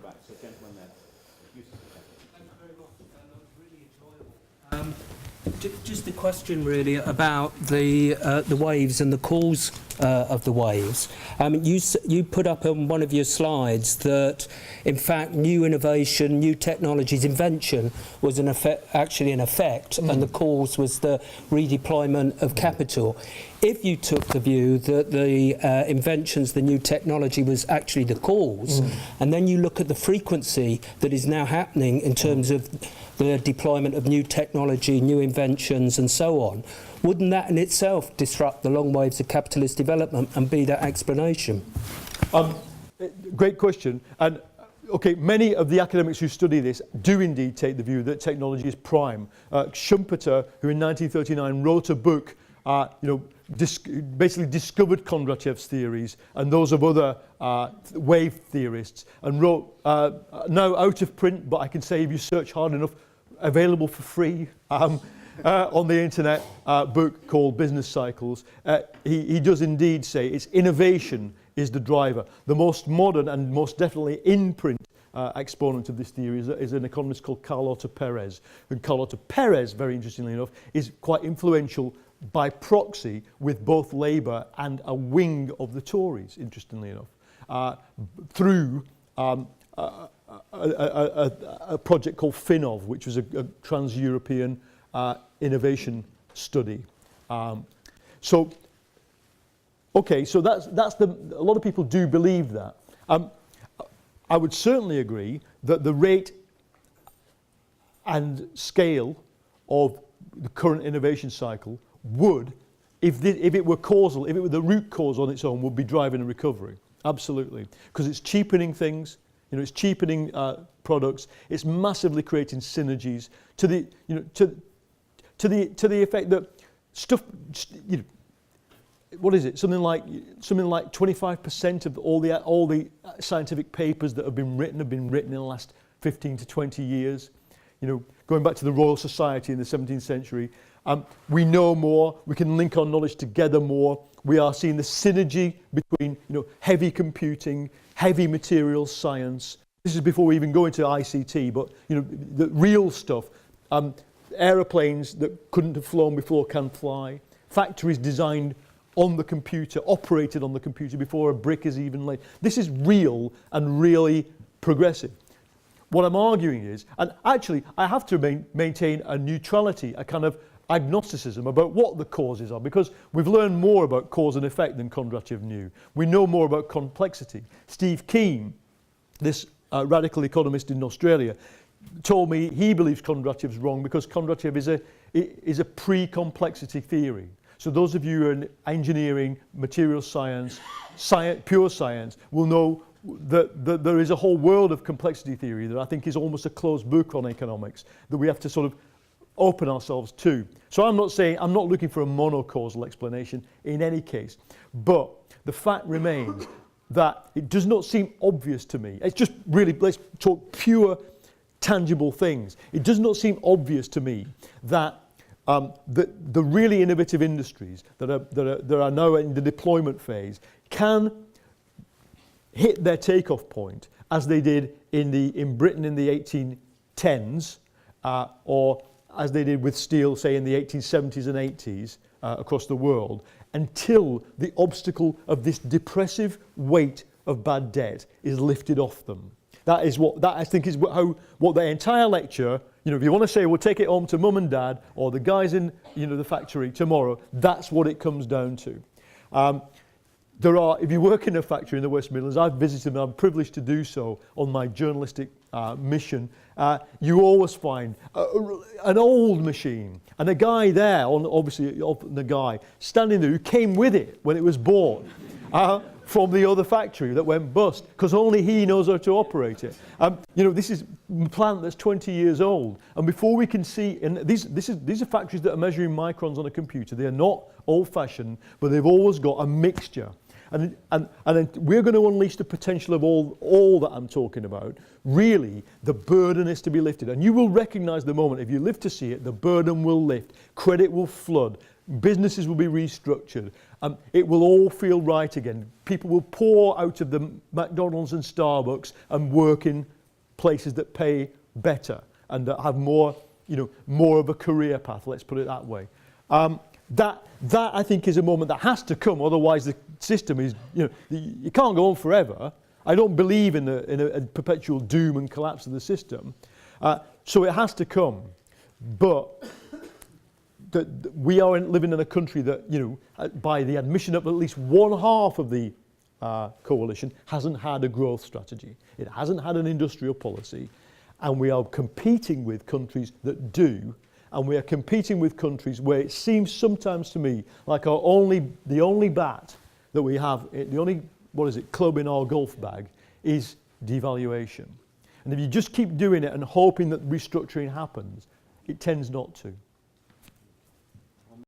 back. So, gentlemen there. Thank you very much. That was really enjoyable. Just a question really about the waves and the cause of the waves. You put up on one of your slides that, in fact, new innovation, new technologies, invention was actually an effect, and the cause was the redeployment of capital. If you took the view that the inventions, the new technology was actually the cause, and then you look at the frequency that is now happening in terms of the deployment of new technology, new inventions and so on, wouldn't that in itself disrupt the long waves of capitalist development and be that explanation? Great question. And okay, many of the academics who study this do indeed take the view that technology is prime. Schumpeter, who in 1939 wrote a book, basically discovered Kondratyev's theories and those of other wave theorists, and wrote, now out of print, but I can say if you search hard enough, available for free on the internet, book called Business Cycles. He does indeed say it's innovation is the driver. The most modern and most definitely in print exponent of this theory is an economist called Carlota Perez. And Carlota Perez, very interestingly enough, is quite influential by proxy with both Labour and a wing of the Tories, interestingly enough, through a project called FINOV, which was a trans-European innovation study. So that's a lot of people do believe that. I would certainly agree that the rate and scale of the current innovation cycle would, if it were causal, if it were the root cause on its own, would be driving a recovery. Absolutely, because it's cheapening things. It's cheapening products. It's massively creating synergies to the effect that stuff. What is it? Something like 25% of all the scientific papers that have been written in the last 15 to 20 years. Going back to the Royal Society in the 17th century, we know more. We can link our knowledge together more. We are seeing the synergy between heavy computing, heavy materials science. This is before we even go into ICT, but the real stuff. Aeroplanes that couldn't have flown before can fly. Factories designed on the computer, operated on the computer before a brick is even laid. This is real and really progressive. What I'm arguing is, and actually I have to maintain a neutrality, a kind of agnosticism about what the causes are, because we've learned more about cause and effect than Kondratyev knew. We know more about complexity. Steve Keen, this radical economist in Australia, told me he believes Kondratyev's wrong because Kondratyev is a pre-complexity theory. So those of you who are in engineering, material science, pure science, will know that there is a whole world of complexity theory that I think is almost a closed book on economics that we have to sort of open ourselves to. So I'm not looking for a monocausal explanation in any case, but the fact remains that it does not seem obvious to me. It's just really, let's talk pure tangible things. It does not seem obvious to me that the really innovative industries that are now in the deployment phase can hit their takeoff point as they did in Britain in the 1810s, or as they did with steel, say in the 1870s and 80s across the world, until the obstacle of this depressive weight of bad debt is lifted off them. That I think is what the entire lecture, if you want to say, well, take it home to mum and dad or the guys in the factory tomorrow, that's what it comes down to. If you work in a factory in the West Midlands, I've visited them, I'm privileged to do so on my journalistic mission, you always find an old machine and a guy there, the guy standing there who came with it when it was bought from the other factory that went bust, because only he knows how to operate it. This is a plant that's 20 years old, and before we can see, and these are factories that are measuring microns on a computer. They are not old-fashioned, but they've always got a mixture. And then we're going to unleash the potential of all that I'm talking about. Really, the burden is to be lifted. And you will recognize the moment, if you live to see it, the burden will lift. Credit will flood. Businesses will be restructured. It will all feel right again. People will pour out of the McDonald's and Starbucks and work in places that pay better and that have more, more of a career path, let's put it that way. That I think is a moment that has to come, otherwise the system is, you can't go on forever. I don't believe in a perpetual doom and collapse of the system. So it has to come. But we are living in a country that, by the admission of at least one half of the coalition, hasn't had a growth strategy. It hasn't had an industrial policy. And we are competing with countries that do. And we are competing with countries where it seems sometimes to me like the only bat that we have, the only, club in our golf bag is devaluation. And if you just keep doing it and hoping that restructuring happens, it tends not to.